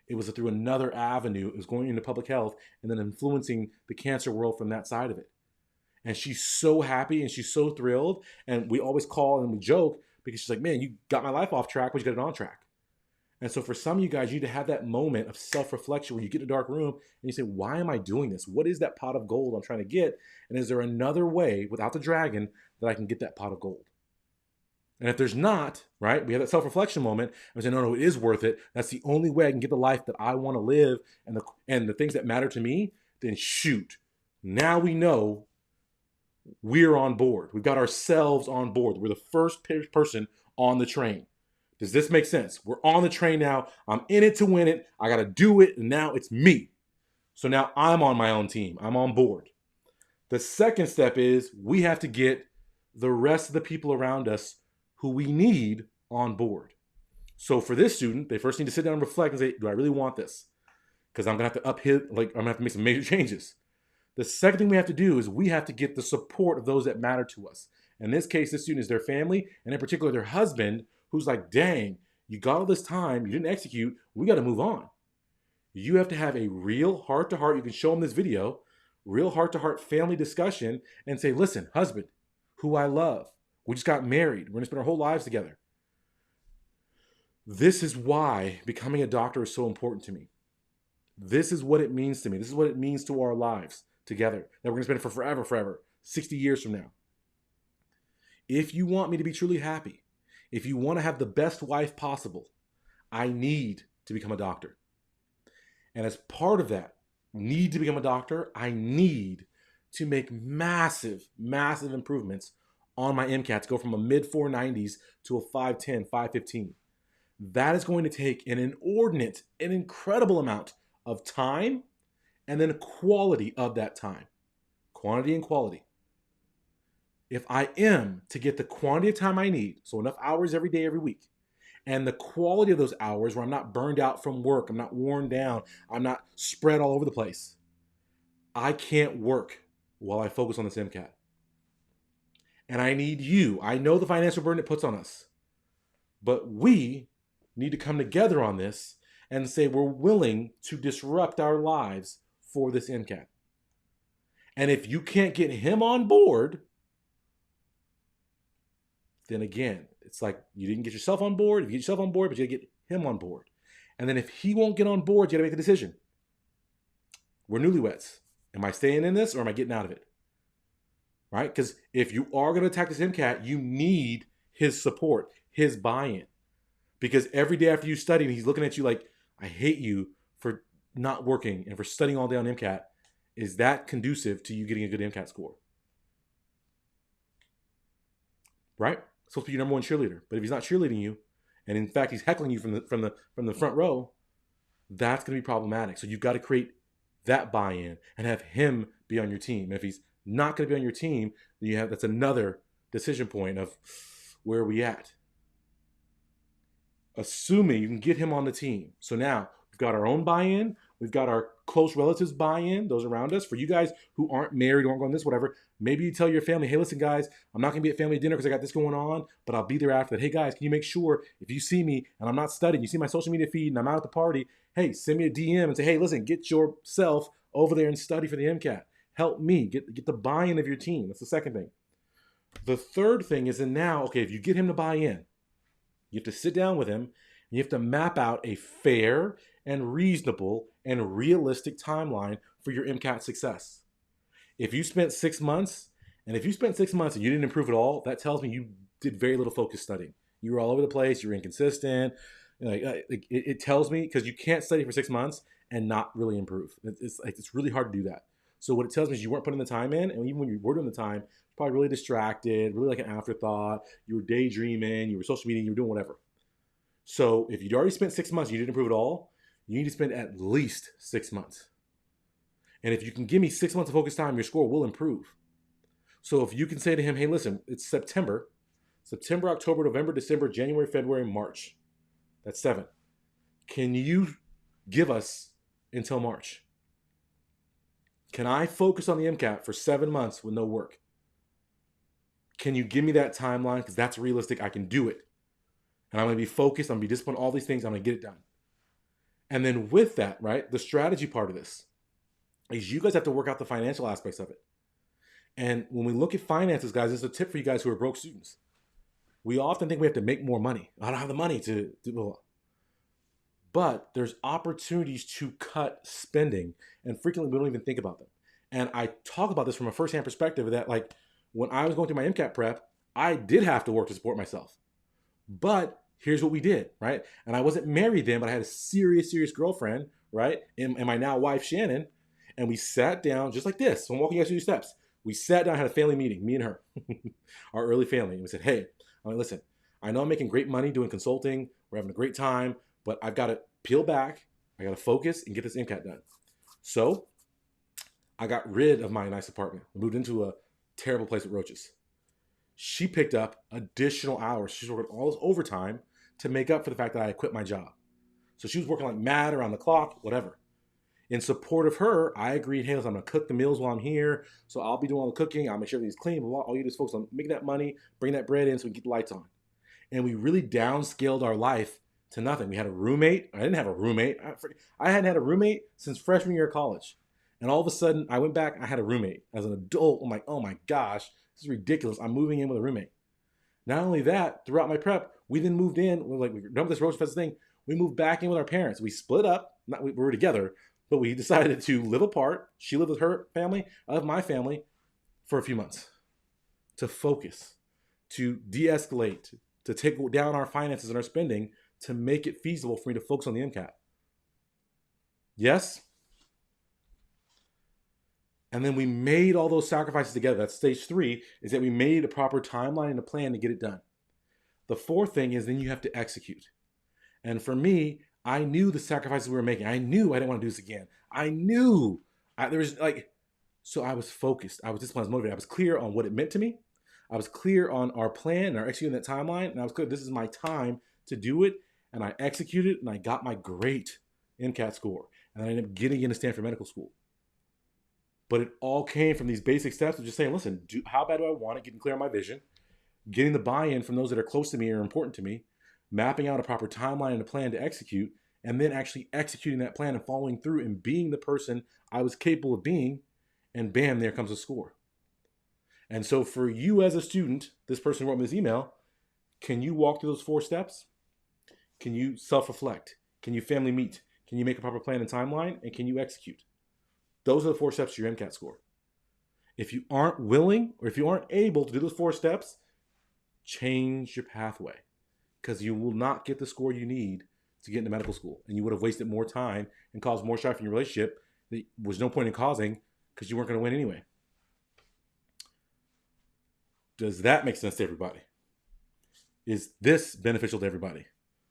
It was through another avenue. It was going into public health and then influencing the cancer world from that side of it. And she's so happy and she's so thrilled. And we always call and we joke because she's like, man, you got my life off track, but you got it on track. And so for some of you guys, you need to have that moment of self-reflection where you get in a dark room and you say, why am I doing this? What is that pot of gold I'm trying to get? And is there another way without the dragon that I can get that pot of gold? And if there's not, right, we have that self-reflection moment and we say, no, it is worth it. That's the only way I can get the life that I want to live and the things that matter to me, then shoot. Now we know we're on board. We've got ourselves on board. We're the first person on the train. Does this make sense? We're on the train now. I'm in it to win it. I got to do it. And now it's me. So now I'm on my own team. I'm on board. The second step is we have to get the rest of the people around us who we need on board. So for this student, they first need to sit down and reflect and say, do I really want this? Because I'm going to have to I'm going to have to make some major changes. The second thing we have to do is we have to get the support of those that matter to us. In this case, this student is their family, and in particular their husband, who's like, dang, you got all this time, you didn't execute, we got to move on. You have to have a real heart-to-heart, you can show them this video, real heart-to-heart family discussion and say, listen, husband, who I love, we just got married, we're going to spend our whole lives together. This is why becoming a doctor is so important to me. This is what it means to me. This is what it means to our lives together, that we're going to spend it for forever, 60 years from now. If you want me to be truly happy, if you want to have the best life possible, I need to become a doctor. And as part of that need to become a doctor, I need to make massive improvements on my MCAT to go from a mid 490s to a 510, 515. That is going to take an incredible amount of time and then quality of that time. Quantity and quality. If I am to get the quantity of time I need, so enough hours every day, every week, and the quality of those hours where I'm not burned out from work, I'm not worn down, I'm not spread all over the place, I can't work while I focus on this MCAT. And I need you. I know the financial burden it puts on us, but we need to come together on this and say we're willing to disrupt our lives for this MCAT. And if you can't get him on board, then again, it's like you didn't get yourself on board. If you get yourself on board, but you gotta get him on board. And then if he won't get on board, you gotta make the decision. We're newlyweds. Am I staying in this or am I getting out of it? Right? Because if you are gonna attack this MCAT, you need his support, his buy-in. Because every day after you study, and he's looking at you like, I hate you for not working and for studying all day on MCAT. Is that conducive to you getting a good MCAT score? Right? Supposed to be your number one cheerleader. But if he's not cheerleading you, and in fact he's heckling you from the front row, that's going to be problematic. So you've got to create that buy-in and have him be on your team. And if he's not going to be on your team, then that's another decision point of where are we at? Assuming you can get him on the team. So now we've got our own buy-in, We've got our close relatives buy-in, those around us. For you guys who aren't married, or aren't going this, whatever, maybe you tell your family, hey, listen, guys, I'm not going to be at family dinner because I got this going on, but I'll be there after that. Hey, guys, can you make sure if you see me and I'm not studying, you see my social media feed and I'm out at the party, hey, send me a DM and say, hey, listen, get yourself over there and study for the MCAT. Help me get the buy-in of your team. That's the second thing. The third thing is, and now, okay, if you get him to buy in, you have to sit down with him and you have to map out a fair and reasonable and realistic timeline for your MCAT success. If you spent 6 months, and if you spent 6 months and you didn't improve at all, that tells me you did very little focused studying. You were all over the place. You were inconsistent. It tells me, because you can't study for 6 months and not really improve. It's really hard to do that. So what it tells me is you weren't putting the time in, and even when you were doing the time, probably really distracted, really like an afterthought. You were daydreaming, you were social media, you were doing whatever. So if you'd already spent 6 months and you didn't improve at all, you need to spend at least 6 months. And if you can give me 6 months of focus time, your score will improve. So if you can say to him, hey, listen, it's September, October, November, December, January, February, March. That's 7. Can you give us until March? Can I focus on the MCAT for 7 months with no work? Can you give me that timeline? Because that's realistic. I can do it. And I'm going to be focused. I'm going to be disciplined. All these things, I'm going to get it done. And then with that, right, the strategy part of this is you guys have to work out the financial aspects of it. And when we look at finances, guys, this is a tip for you guys who are broke students. We often think we have to make more money. I don't have the money to do. But there's opportunities to cut spending, and frequently we don't even think about them. And I talk about this from a firsthand perspective that, like, when I was going through my MCAT prep, I did have to work to support myself. But here's what we did, right? And I wasn't married then, but I had a serious girlfriend, right? And my now wife, Shannon. And we sat down just like this. So I'm walking you guys through these steps. We sat down, had a family meeting, me and her, our early family. And we said, hey, I mean, listen, I know I'm making great money doing consulting. We're having a great time, but I've got to peel back. I got to focus and get this MCAT done. So I got rid of my nice apartment. I moved into a terrible place with roaches. She picked up additional hours. She's working all this overtime to make up for the fact that I quit my job. So she was working like mad around the clock, whatever. In support of her, I agreed, hey, listen, I'm going to cook the meals while I'm here. So I'll be doing all the cooking. I'll make sure everything's clean. All you do is focus on making that money, bring that bread in so we can get the lights on. And we really downscaled our life to nothing. We had a roommate. I didn't have a roommate. I hadn't had a roommate since freshman year of college. And all of a sudden, I went back, I had a roommate. As an adult, I'm like, oh my gosh, this is ridiculous. I'm moving in with a roommate. Not only that, throughout my prep, we then moved in. We're done with this roach fest thing. We moved back in with our parents. We split up. We were together, but we decided to live apart. She lived with her family. I lived with my family for a few months to focus, to de-escalate, to take down our finances and our spending to make it feasible for me to focus on the MCAT. Yes? And then we made all those sacrifices together. That's stage 3, is that we made a proper timeline and a plan to get it done. The fourth thing is then you have to execute. And for me, I knew the sacrifices we were making. I knew I didn't want to do this again. I knew so I was focused. I was disciplined, I was motivated. I was clear on what it meant to me. I was clear on our plan and our executing that timeline. And I was clear, this is my time to do it. And I executed and I got my great MCAT score. And I ended up getting into Stanford Medical School. But it all came from these basic steps of just saying, listen, how bad do I want it? Getting clear on my vision, getting the buy-in from those that are close to me or important to me, mapping out a proper timeline and a plan to execute, and then actually executing that plan and following through and being the person I was capable of being, and bam, there comes a score. And so for you as a student, this person who wrote me this email, can you walk through those 4 steps? Can you self-reflect? Can you family meet? Can you make a proper plan and timeline? And can you execute? Those are the 4 steps to your MCAT score. If you aren't willing or if you aren't able to do those 4 steps, change your pathway, because you will not get the score you need to get into medical school. And you would have wasted more time and caused more strife in your relationship that was no point in causing because you weren't going to win anyway. Does that make sense to everybody? Is this beneficial to everybody?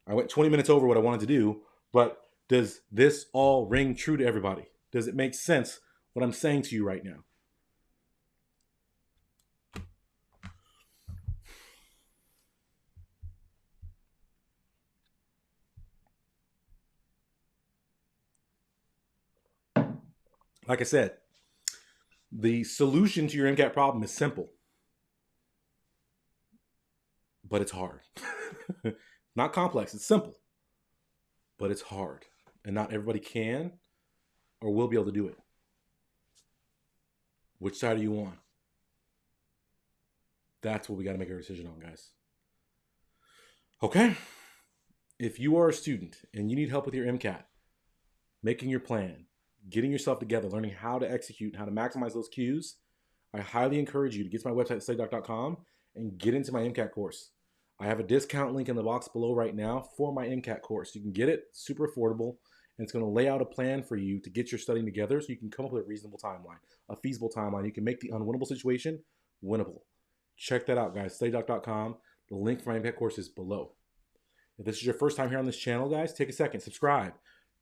I went 20 minutes over what I wanted to do, but does this all ring true to everybody? Does it make sense what I'm saying to you right now? Like I said, the solution to your MCAT problem is simple, but it's hard. Not complex, it's simple, but it's hard. And not everybody can or will be able to do it. Which side are you on? That's what we got to make a decision on, guys. Okay? If you are a student and you need help with your MCAT, making your plan, getting yourself together, learning how to execute, how to maximize those cues, I highly encourage you to get to my website, studydoc.com, and get into my MCAT course. I have a discount link in the box below right now for my MCAT course. You can get it, super affordable, and it's going to lay out a plan for you to get your studying together so you can come up with a reasonable timeline, a feasible timeline. You can make the unwinnable situation winnable. Check that out, guys, studydoc.com. The link for my MCAT course is below. If this is your first time here on this channel, guys, take a second, subscribe,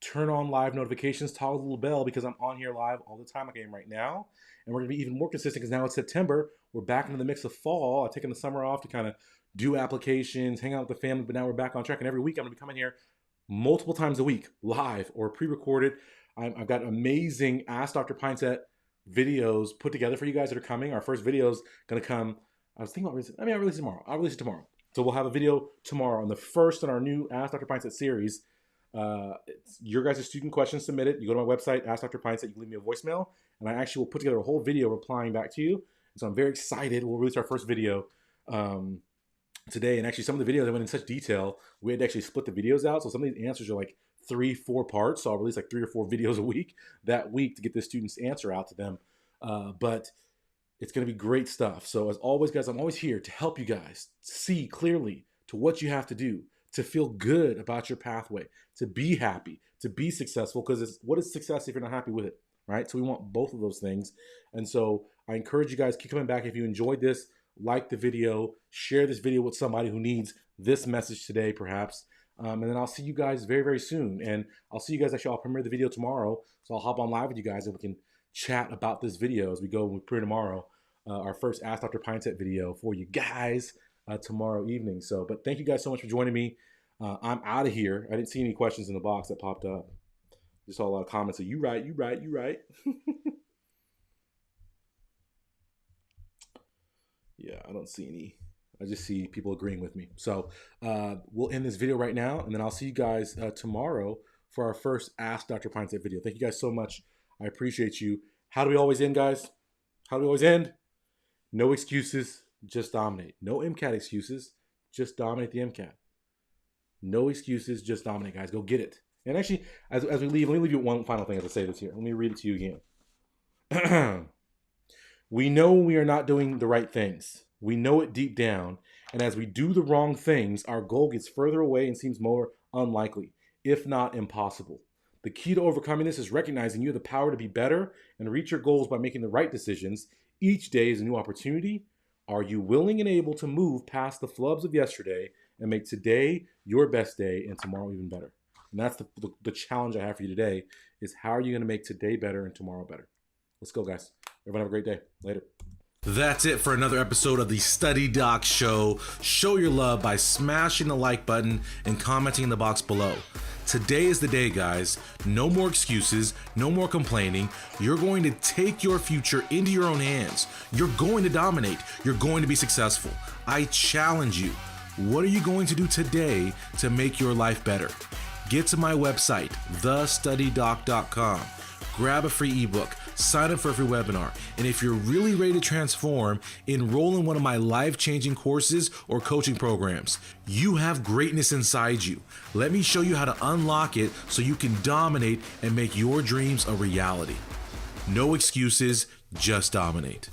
turn on live notifications, toggle the little bell because I'm on here live all the time like I am right now. And we're going to be even more consistent because now it's September. We're back into the mix of fall. I've taken the summer off to kind of do applications, hang out with the family, but now we're back on track. And every week I'm going to be coming here multiple times a week, live or pre-recorded. I've got amazing Ask Dr. Pinesett videos put together for you guys that are coming. Our first video is going to come, I was thinking about releasing, I'll release it tomorrow. I'll release it tomorrow. So we'll have a video tomorrow on the first in our new Ask Dr. Pinesett series. It's your guys' student questions submitted. You go to my website, Ask Dr. Pinesett, you can leave me a voicemail, and I actually will put together a whole video replying back to you. And so I'm very excited. We'll release our first video today. And actually some of the videos I went in such detail, we had to actually split the videos out. So some of these answers are like 3-4 parts. So I'll release like 3 or 4 videos a week that week to get the students' answer out to them. But it's going to be great stuff. So as always, guys, I'm always here to help you guys see clearly to what you have to do to feel good about your pathway, to be happy, to be successful, because what is success if you're not happy with it, right? So we want both of those things. And so I encourage you guys, keep coming back. If you enjoyed this, like the video, share this video with somebody who needs this message today, perhaps. And then I'll see you guys very, very soon. And I'll see you guys, actually, I'll premiere the video tomorrow. So I'll hop on live with you guys and we can chat about this video as we go with premiere tomorrow. Our first Ask Dr. Pinesett video for you guys tomorrow evening. So, but thank you guys so much for joining me. I'm out of here. I didn't see any questions in the box that popped up. Just saw a lot of comments of you right, you right, you right. Yeah, I don't see any. I just see people agreeing with me. So we'll end this video right now, and then I'll see you guys tomorrow for our first Ask Dr. Pinesett video. Thank you guys so much. I appreciate you. How do we always end, guys? How do we always end? No excuses, just dominate. No MCAT excuses, just dominate the MCAT. No excuses, just dominate, guys. Go get it. And actually, as we leave, let me leave you one final thing as I say this here. Let me read it to you again. We know we are not doing the right things. We know it deep down. And as we do the wrong things, our goal gets further away and seems more unlikely, if not impossible. The key to overcoming this is recognizing you have the power to be better and reach your goals by making the right decisions. Each day is a new opportunity. Are you willing and able to move past the flubs of yesterday and make today your best day and tomorrow even better? And that's the challenge I have for you today is how are you going to make today better and tomorrow better? Let's go, guys. Everyone have a great day. Later. That's it for another episode of the Study Doc Show. Show your love by smashing the like button and commenting in the box below. Today is the day, guys. No more excuses, no more complaining. You're going to take your future into your own hands. You're going to dominate. You're going to be successful. I challenge you. What are you going to do today to make your life better? Get to my website, thestudydoc.com. Grab a free ebook, sign up for a free webinar, and if you're really ready to transform, enroll in one of my life-changing courses or coaching programs. You have greatness inside you. Let me show you how to unlock it so you can dominate and make your dreams a reality. No excuses, just dominate.